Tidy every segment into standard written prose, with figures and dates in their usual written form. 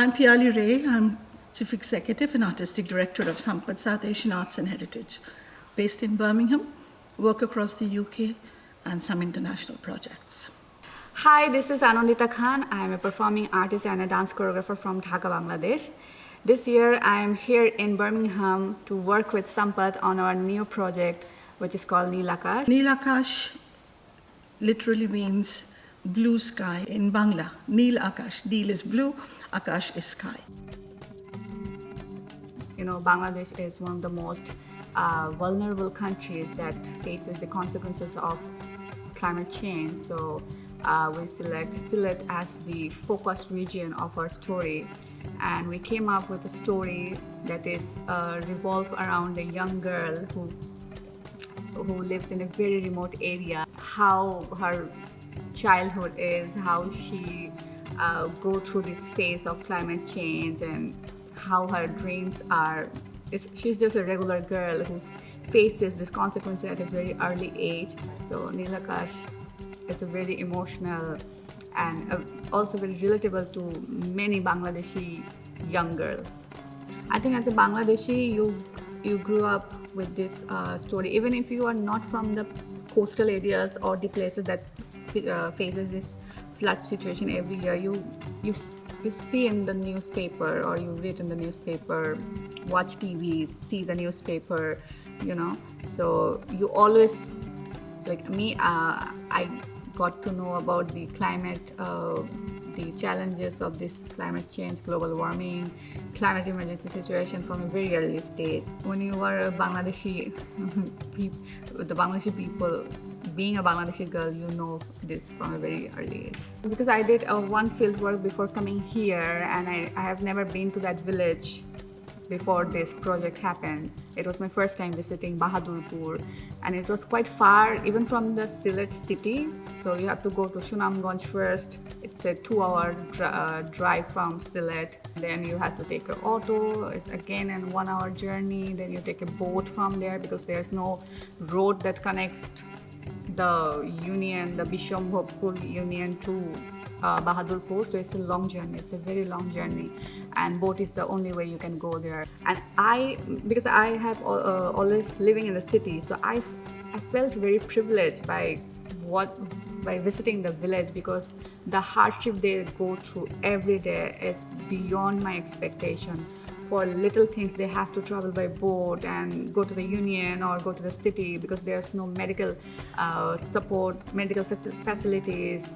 I'm Piyali Ray. I'm Chief Executive and Artistic Director of Sampad, South Asian Arts and Heritage, based in Birmingham, work across the UK and some international projects. Hi, this is Anandita Khan. I am a performing artist and a dance choreographer from Dhaka, Bangladesh. This year I am here in Birmingham to work with Sampad on our new project, which is called Neel Akash. Neel Akash literally means blue sky in Bangla. Neel Akash. Neel is blue, Akash is sky. You know, Bangladesh is one of the most vulnerable countries that faces the consequences of climate change. So we select as the focused region of our story, and we came up with a story that is revolve around a young girl who lives in a very remote area, how her childhood is, how she go through this phase of climate change, and how her dreams are. She's just a regular girl who faces this consequence at a very early age. So Neel Akash is a very emotional and also very relatable to many Bangladeshi young girls. I think as a Bangladeshi, you grew up with this story, even if you are not from the coastal areas or the places that faces this flood situation every year. You see in the newspaper, or you read in the newspaper, watch TV, see the newspaper, you know. So you always, like me, I got to know about the climate, the challenges of this climate change, global warming, climate emergency situation from a very early stage. When you are a Bangladeshi, the Bangladeshi people, being a Bangladeshi girl, you know this from a very early age. Because I did one field work before coming here, and I have never been to that village before this project happened. It was my first time visiting Bahadurpur, and it was quite far even from the Sylhet city. So you have to go to Sunamganj first. It's a 2-hour drive from Sylhet. Then you have to take an auto. It's again a 1-hour journey. Then you take a boat from there because there's no road that connects the union, the Bishambhapur union to Bahadurpur. So it's a long journey. It's a very long journey, and boat is the only way you can go there. And because I have always living in the city, so I felt very privileged by visiting the village, because the hardship they go through every day is beyond my expectation. For little things, they have to travel by boat and go to the union or go to the city because there's no medical support, medical facilities,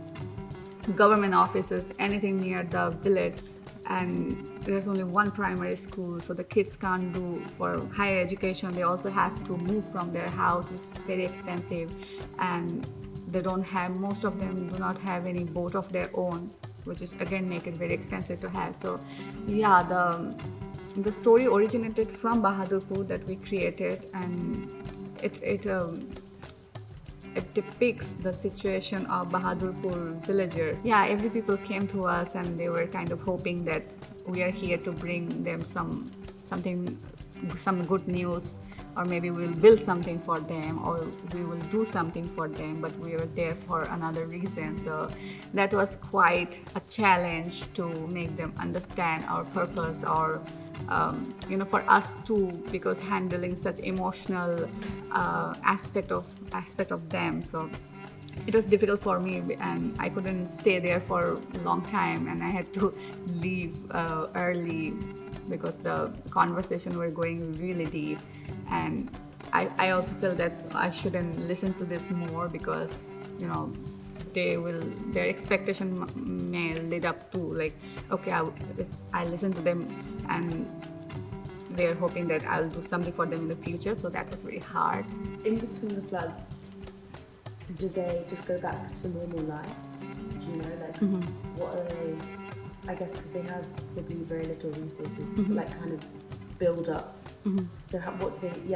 government offices, anything near the village. And there's only one primary school, so the kids can't do for higher education. They also have to move from their house, which is very expensive, and they don't have, most of them do not have any boat of their own, which is again make it very expensive to have. So yeah, the story originated from Bahadurpur that we created, and it depicts the situation of Bahadurpur villagers. Yeah, every people came to us and they were kind of hoping that we are here to bring them some good news, or maybe we'll build something for them, or we will do something for them, but we were there for another reason. So that was quite a challenge to make them understand our purpose, or for us too, because handling such emotional aspect of them. So it was difficult for me, and I couldn't stay there for a long time, and I had to leave early because the conversation were going really deep. And I also feel that I shouldn't listen to this more, because their expectation may lead up to, like, okay, if I listen to them, and they're hoping that I'll do something for them in the future. So that was very hard. In between the floods, do they just go back to normal life? Do you know, what are they? I guess because they have probably very little resources to kind of build up. So what do they do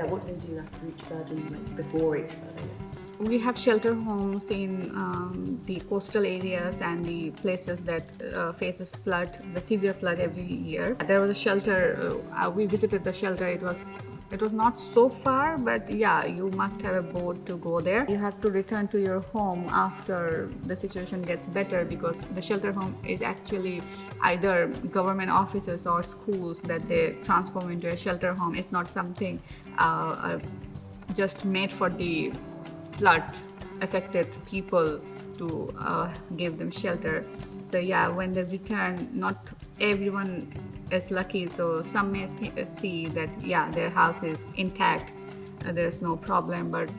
after each flood, and before each flood, I guess? We have shelter homes in the coastal areas and the places that faces flood, the severe flood every year. There was a shelter, we visited the shelter. It was It was not so far, but yeah, you must have a boat to go there. You have to return to your home after the situation gets better, because the shelter home is actually either government offices or schools that they transform into a shelter home. It's not something just made for the flood affected people to give them shelter. So yeah, when they return, not everyone is lucky. So some may see that yeah, their house is intact, there's no problem, but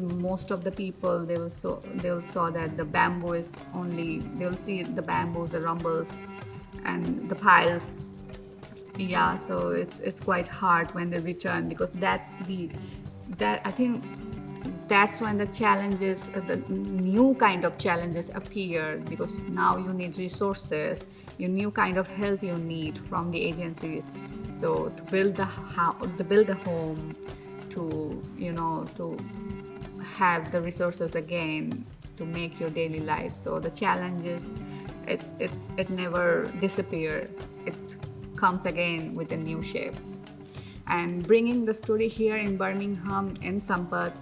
most of the people, they will saw that the bamboo is only, they will see the bamboo, the rumbles and the piles. Yeah, so it's quite hard when they return, because that I think that's when the challenges, the new kind of challenges appear, because now you need resources, you new kind of help you need from the agencies. So to build the home, to to have the resources again to make your daily life. So the challenges, it never disappear. It comes again with a new shape. And bringing the story here in Birmingham, in Sampad,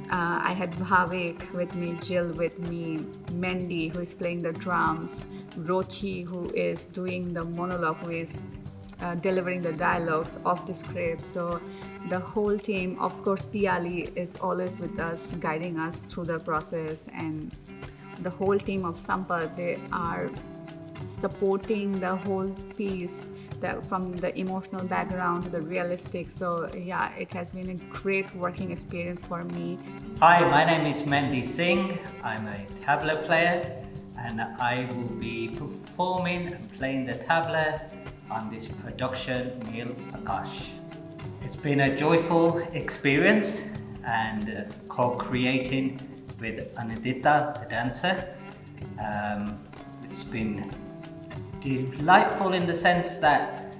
I had Bhavik with me, Jill with me, Mendy, who is playing the drums, Rochi, who is doing the monologue, who is delivering the dialogues of the script. So the whole team, of course, Piali is always with us, guiding us through the process, and the whole team of Sampad, they are supporting the whole piece, from the emotional background to the realistic. So yeah, it has been a great working experience for me. Hi, my name is Mendy Singh. I'm a tabla player, and I will be performing and playing the tabla on this production, Neel Akash. It's been a joyful experience, and co-creating with Anandita, the dancer. It's been delightful in the sense that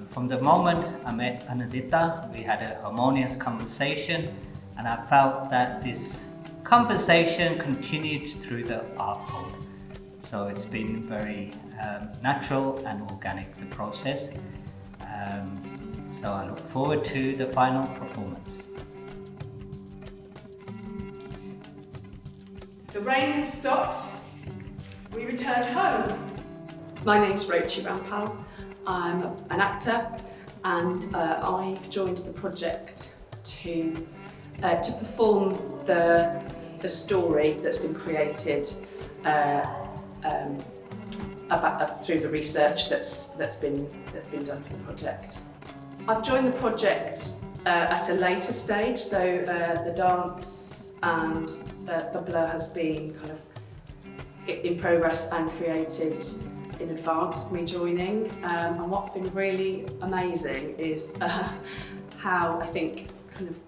from the moment I met Anandita, we had a harmonious conversation, and I felt that this conversation continued through the art form. So it's been very natural and organic, the process. So I look forward to the final performance. The rain had stopped. We returned home. My name's Rochi Rampal. I'm an actor, and I've joined the project to perform the story that's been created through the research that's been done for the project. I've joined the project at a later stage, so the dance and the blur has been kind of in progress and created in advance of me joining. And what's been really amazing is how I think kind of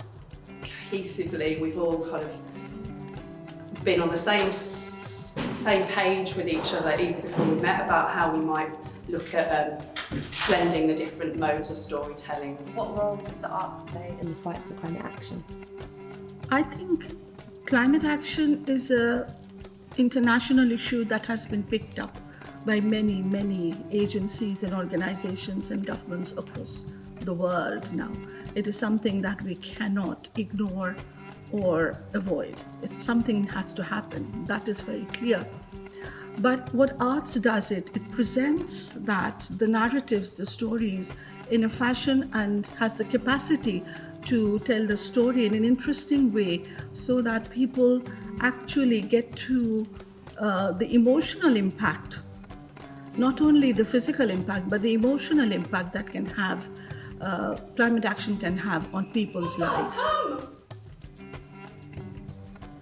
cohesively we've all kind of been on the same page with each other even before we met about how we might look at blending the different modes of storytelling. What role does the arts play in the fight for climate action? I think climate action is an international issue that has been picked up by many, many agencies and organizations and governments across the world now. It is something that we cannot ignore or avoid. It's something that has to happen. That is very clear. But what arts does, it presents the narratives, the stories in a fashion, and has the capacity to tell the story in an interesting way so that people actually get to the emotional impact, not only the physical impact, but the emotional impact that can have, climate action can have on people's lives.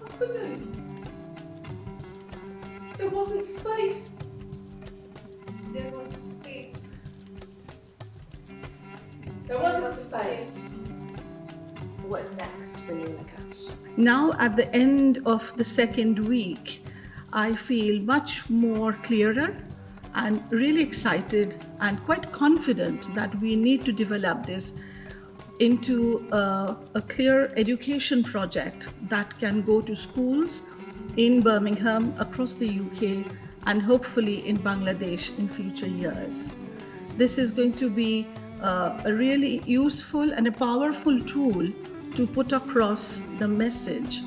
I couldn't. There wasn't space. There wasn't space. There wasn't space. What's next for Neel Akash? Now, at the end of the second week, I feel much more clearer and really excited and quite confident that we need to develop this into a clear education project that can go to schools in Birmingham, across the UK, and hopefully in Bangladesh in future years. this is going to be a really useful and a powerful tool to put across the message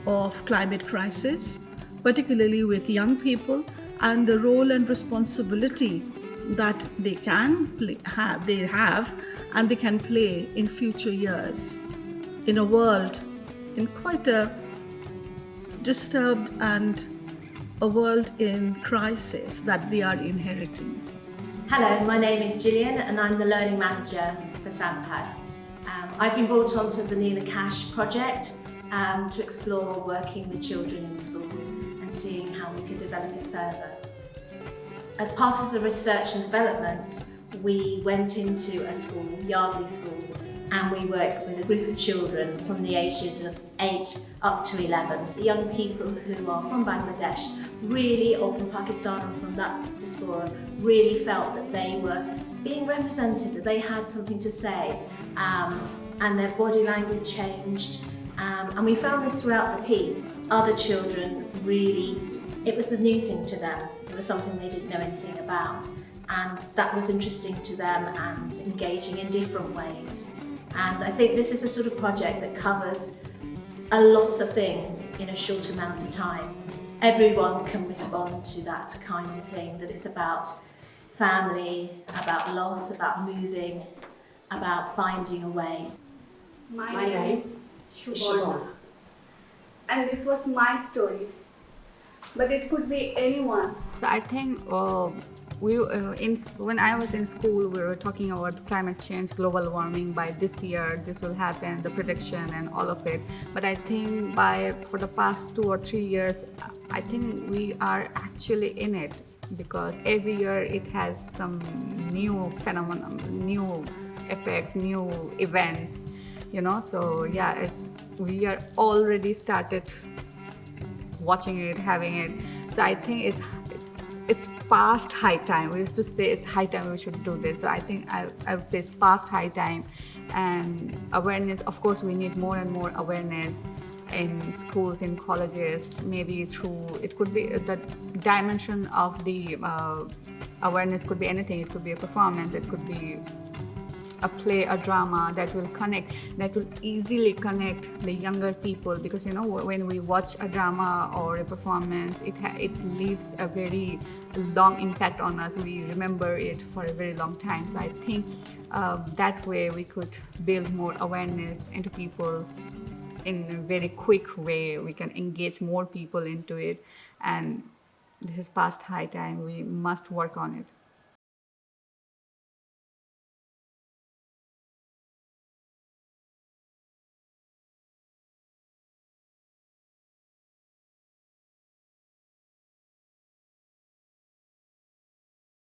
of climate crisis, particularly with young people, and the role and responsibility that they have and they can play in future years in a world in quite a disturbed and a world in crisis that they are inheriting. Hello, my name is Gillian and I'm the Learning Manager for Sampad. I've been brought onto the Neel Akash project to explore working with children in schools and seeing how we could develop it further. As part of the research and development, we went into a school, Yardley School, and we worked with a group of children from the ages of 8 up to 11. The young people who are from Bangladesh really, or from Pakistan or from that diaspora, really felt that they were being represented, that they had something to say, and their body language changed. And we found this throughout the piece. Other children really, it was the new thing to them. It was something they didn't know anything about. And that was interesting to them and engaging in different ways. And I think this is a sort of project that covers a lot of things in a short amount of time. Everyone can respond to that kind of thing, that it's about family, about loss, about moving, about finding a way. My name is Shubhana. And this was my story. But it could be anyone's. I think when I was in school, we were talking about climate change, global warming. By this year, this will happen, the prediction and all of it. But I think for the past 2 or 3 years, I think we are actually in it, because every year it has some new phenomenon, new effects, new events. So yeah, we are already started watching it, having it. So I think it's past high time. We used to say it's high time we should do this. So I think I would say it's past high time. And awareness, of course, we need more and more awareness in schools, in colleges, maybe through, it could be the dimension of the awareness could be anything. It could be a performance, it could be a play, a drama that will easily connect the younger people, because when we watch a drama or a performance, it leaves a very long impact on us. We remember it for a very long time. So I think that way we could build more awareness into people in a very quick way. We can engage more people into it, and this is past high time. We must work on it.